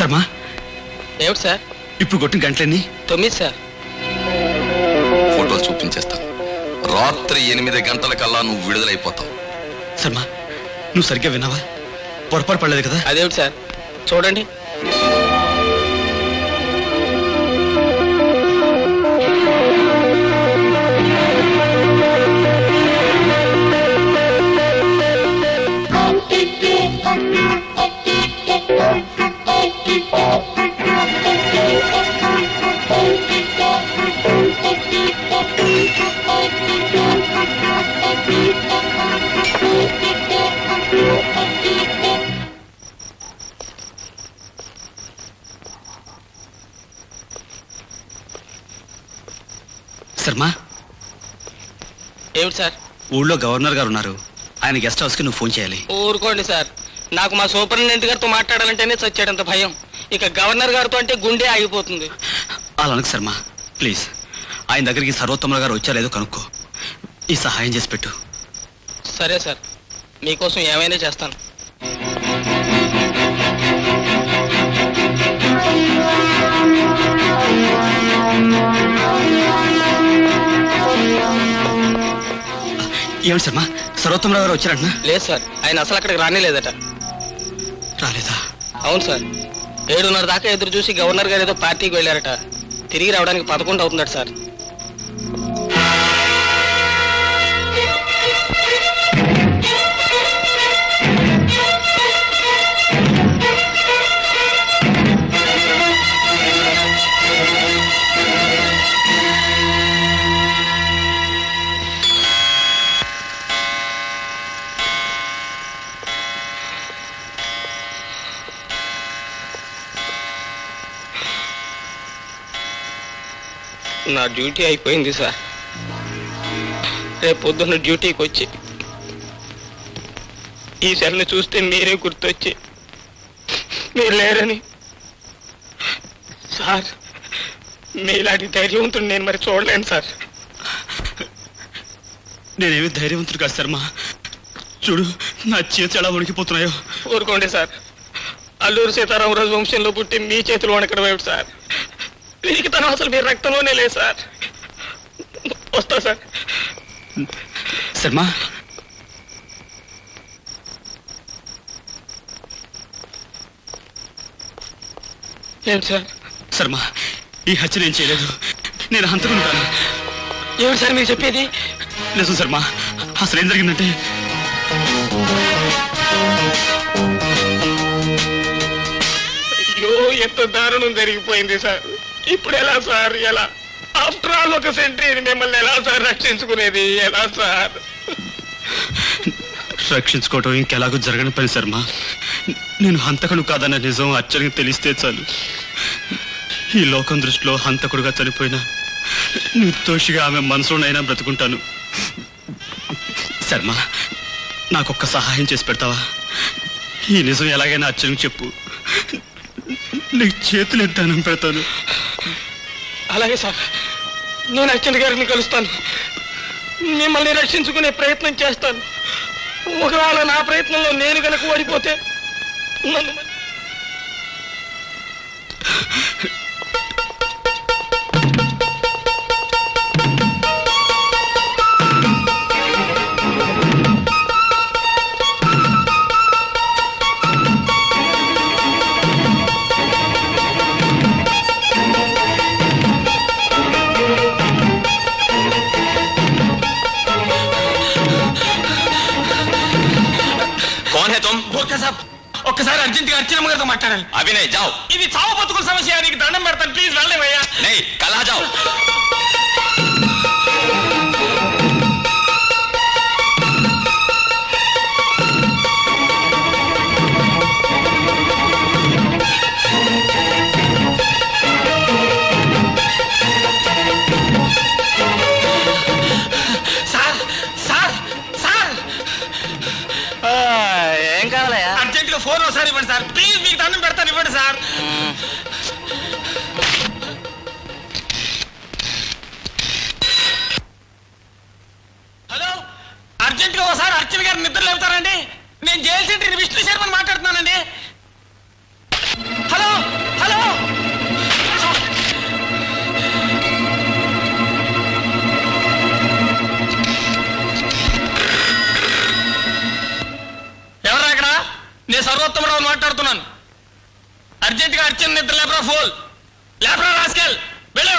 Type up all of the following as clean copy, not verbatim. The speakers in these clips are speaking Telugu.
శర్మ ఏమిటి సార్? ఇప్పుడు కొట్టిన గంటలన్నీ 9 సార్. ఫోటోలు చూపించేస్తా. రాత్రి 8 గంటల కల్లా నువ్వు విడుదలైపోతావు. శర్మ నువ్వు సరిగ్గా విన్నావా? పొరపాటు పడలేదు కదా? అదేమిటి సార్? చూడండి. శర్మ ఏమిటి సార్? ఊళ్ళో గవర్నర్ గారు ఉన్నారు. ఆయన గెస్ట్ హౌస్ కి నువ్వు ఫోన్ చేయాలి. ఊరుకోండి సార్. నాకు మా సూపరింటెండెంట్ గారితో మాట్లాడాలంటేనే చచ్చాడంత భయం. ఇక గవర్నర్ గారితో అంటే గుండె ఆగిపోతుంది. అలా అనకు శర్మ, ప్లీజ్. ఆయన దగ్గరికి సర్వోత్తమ గారు వచ్చారేదో కనుక్కో. ఈ సహాయం చేసి పెట్టు. సరే సార్, మీకోసం ఏమైనా చేస్తాను. ఏమిటి శర్మ, సర్వోత్తమరావు గారు వచ్చారంటున్నా? లేదు సార్, ఆయన అసలు అక్కడికి రానేలేదట. రాలేదా? అవును సార్, 7:30 దాకా ఎదురు చూసి గవర్నర్ గారు ఏదో పార్టీకి వెళ్ళారట. తిరిగి రావడానికి 11 అవుతుందట సార్. నా డ్యూటీ అయిపోయింది సార్. రేపు పొద్దున్న డ్యూటీకి వచ్చి ఈ సెల్ని చూస్తే మీరే గుర్తొచ్చి మీరు లేరని. సార్, మీలాంటి ధైర్యవంతుడు నేను మరి చూడలేను సార్. నేనేమి ధైర్యవంతుడు కాదు శర్మ. చూడు నా చేతులు ఎలా వణికిపోతున్నాయో. ఊరుకోండి సార్. అల్లూరు సీతారామరాజు వంశంలో పుట్టి మీ చేతులు వణకడం ఏమిటి సార్? పిరికితనం అసలు మీ రక్తంలోనే లేదు సార్. వస్తా సార్. శర్మ, ఏంటి సార్? శర్మ, ఈ హత్య నేను చేయలేదు. నేను హంతకుంటాను. ఏమిటి సార్ మీరు చెప్పేది? నిజం శర్మ. అసలు ఏం జరిగిందంటే, అయ్యో ఎంత దారుణం జరిగిపోయింది సార్. ఇప్పుడు ఎలా సార్? ఎలా? ఆఫ్టర్ ఆల్ ఒక సెంట్రీని మిమ్మల్ని ఎలా సార్ రక్షించుకునేది? ఎలా సార్? రక్షించుకోవటం ఇంకెలాగో జరగని పని శర్మ. నేను హంతకుడు కాదన్న నిజం అచ్చరికి తెలిస్తే చాలు. ఈ లోకం దృష్టిలో హంతకుడుగా చనిపోయినా నిర్దోషిగా ఆమె మనసులోనైనా బ్రతుకుంటాను. శర్మ, నాకొక్క సహాయం చేసి పెడతావా? ఈ నిజం ఎలాగైనా అచ్చరికి చెప్పు. నీకు చేతులు ఎత్తానం పెడతాను. అలాగే సార్, నేను అర్చన గారిని కలుస్తాను. మిమ్మల్ని రక్షించుకునే ప్రయత్నం చేస్తాను. ఒకవేళ నా ప్రయత్నంలో నేను కనుక ఓడిపోతే నన్ను ఒక్కసారి అర్జెంట్ గా అర్చనమ్మ గారితో మాట్లాడాలి. అభినయ్ జావ్. ఇది చావు బతుకుల సమస్య. నీకు దండం పెడతాను, ప్లీజ్ వెళ్ళలేవయ్యా. नहीं कल आ जाओ. సార్ సార్ సార్ ఏం కావాలయ్యా? అర్జెంట్ గా ఫోన్ ఒకసారి ఇవ్వండి సార్, ప్లీజ్. మీకు దండం పెడతాను, ఇవ్వండి సార్. హలో, అర్జెంట్ గా ఒకసారి అర్చన గారు నిద్ర లేపుతారండి. నేను జైలు సెంటర్ విష్ణు శర్మని మాట్లాడుతున్నానండి. హలో. నేను సర్వోత్తమరావు మాట్లాడుతున్నాను. అర్జెంటుగా అర్చన నిద్ర లేపరా, ఫోన్ లేపరా రాస్కెల్, వెళ్ళు.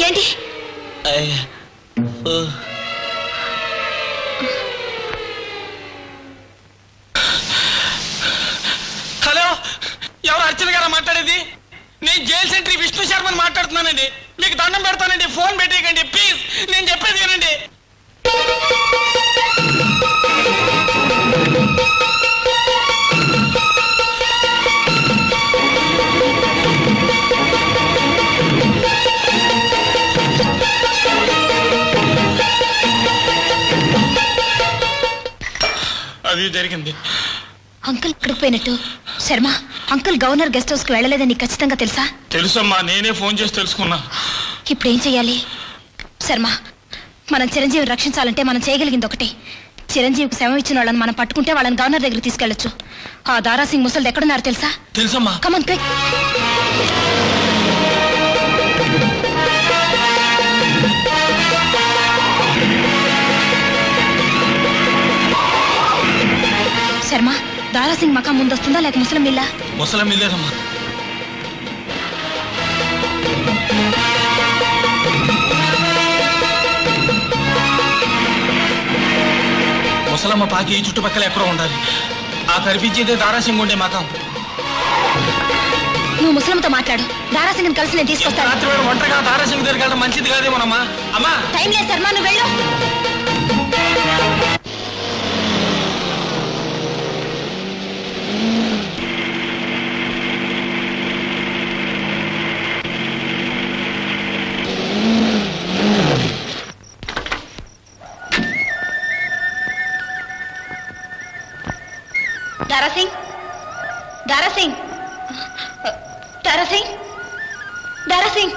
ఏంటి? హలో, ఎవరు అర్చన గారా మాట్లాడేది? నేను జైల్ సెంట్రీ విష్ణు శర్మని మాట్లాడుతున్నానండి. మీకు దండం పెడతానండి, ఫోన్ పెట్టేయకండి ప్లీజ్. నేను చెప్పేది వినండి. అది జరిగింది. అంకుల్ ఇక్కడికి పోయినట్టు. Sharma, uncle governor guest house కి వెళ్ళలేదని ఖచ్చితంగా తెలుసా? తెలుసమ్మా, నేనే ఫోన్ చేసి తెలుసుకున్నా. ఇప్పుడు ఏం చెయ్యాలి? శర్మ, మనం చిరంజీవిని రక్షించాలంటే మనం చేయగలిగింది ఒకటి. చిరంజీవికి శవం ఇచ్చిన వాళ్ళని మనం పట్టుకుంటే వాళ్ళని గవర్నర్ దగ్గర తీసుకెళ్లొచ్చు. ఆ దారాసింగ్ ముసలిది ఎక్కడున్నారు తెలుసా? తెలుసమ్మా. Come on quick. శర్మ, దారాసింగ్ మకా ముందు వస్తుందా లేక ముసలం మిల్లా? ముసలం మిల్లేదమ్మా. ముసలమ్మ పాకి ఈ చుట్టుపక్కల ఎక్కడో ఉండాలి. ఆ కనిపించేదే దారాసింగ్ ఉండే మకాం. నువ్వు ముసలంతో మాట్లాడు, దారాసింగ్ కలిసి నేను తీసుకొస్తాను. రాత్రి వేళ ఒంటరిగా దారాసింగ్ దగ్గరికి వెళ్ళడం మంచిది కాదేమోనమ్మా. అమ్మా, టైం లేదు శర్మ, నువ్వు వెళ్ళు. దారాసింగ్, దారాసింగ్, దారాసింగ్, దారాసింగ్,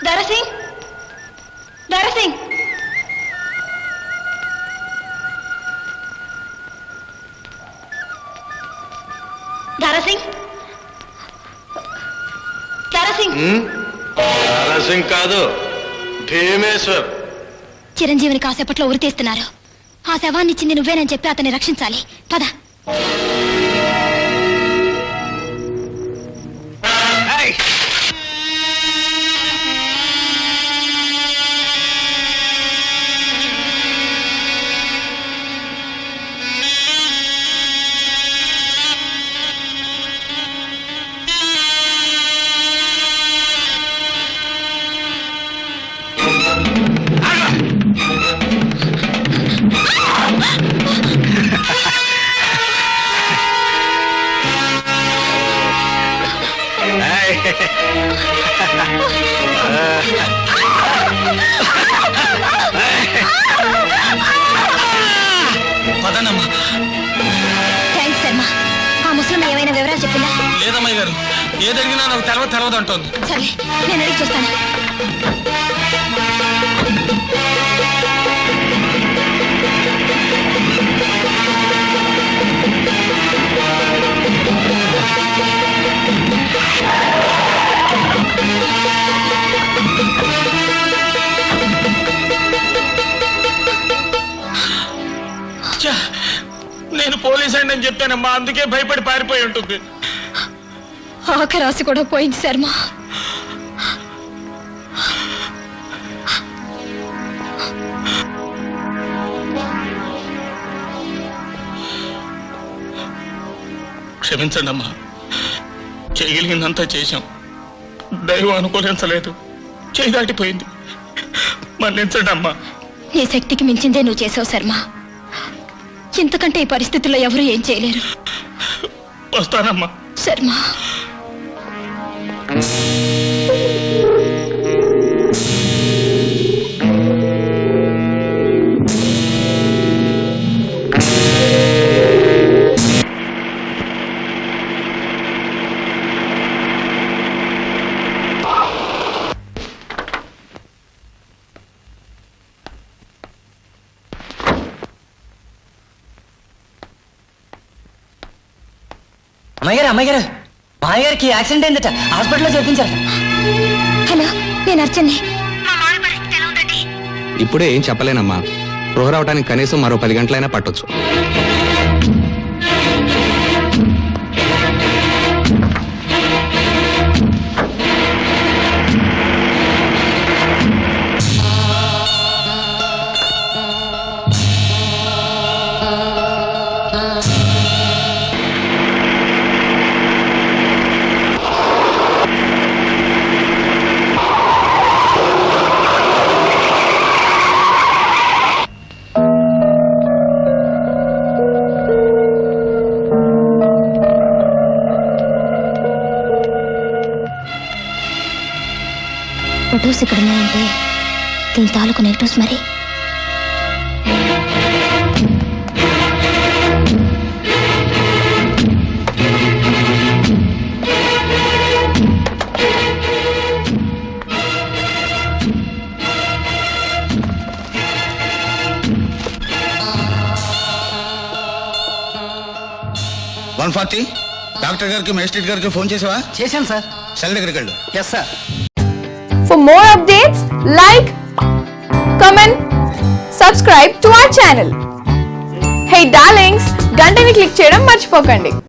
దారాసింగ్, దారాసింగ్. దారాసింగ్, దారాసింగ్. సింగ్ కాదు, భీమేశ్వర్. చిరంజీవిని కాసేపట్లో ఉరి తీస్తున్నారు. ఆ శవాన్ని ఇచ్చింది నువ్వేనని చెప్పి అతన్ని రక్షించాలి. పద. పదనమ్మా. థ్యాంక్స్ శర్మ. ఆ ముసలమ్మ ఏమైనా వివరాలు చెప్పిందా? లేదమ్మాయి గారు, ఏదడిగినా నాకు తెలవదు అంటోంది. సరే, నేను అడిగి చూస్తాను. నేను పోలీస్ అండి అని చెప్పానమ్మా, అందుకే భయపడి పారిపోయి ఉంటుంది. ఆఖరి రాసి కూడా పోయింది శర్మ. క్షమించండి అమ్మా, చేయగలిగిందంతా చేశాం. దైవం అనుకూలించలేదు, చేయి దాటిపోయింది. మన్నించండి అమ్మా. నీ శక్తికి మించిందే నువ్వు చేసావు శర్మ. ఇంతకంటే ఈ పరిస్థితుల్లో ఎవరు ఏం చేయలేరు. వస్తానమ్మా. శర్మ, అమ్మాయి గారు మామయ్యగారికి యాక్సిడెంట్ అయిందట, హాస్పిటల్లో చేర్పించారు. హలో, నేను అర్చన్ని. ఇప్పుడే ఏం చెప్పలేనమ్మా. స్పృహ రావడానికి కనీసం మరో 10 గంటలైనా పట్టొచ్చు. ఫొటోస్ ఇక్కడ ఉన్నాయంటే దీని తాలూకు నెగిటివ్స్ మరి. డాక్టర్ గారికి మేజిస్ట్రేట్ గారికి ఫోన్ చేసావా? చేశాను సార్. సెల్ దగ్గరికి వెళ్ళు. Yes sir. For more updates, like, comment, subscribe to our channel. Hey darlings, గంటని click చేయడం మర్చిపోకండి.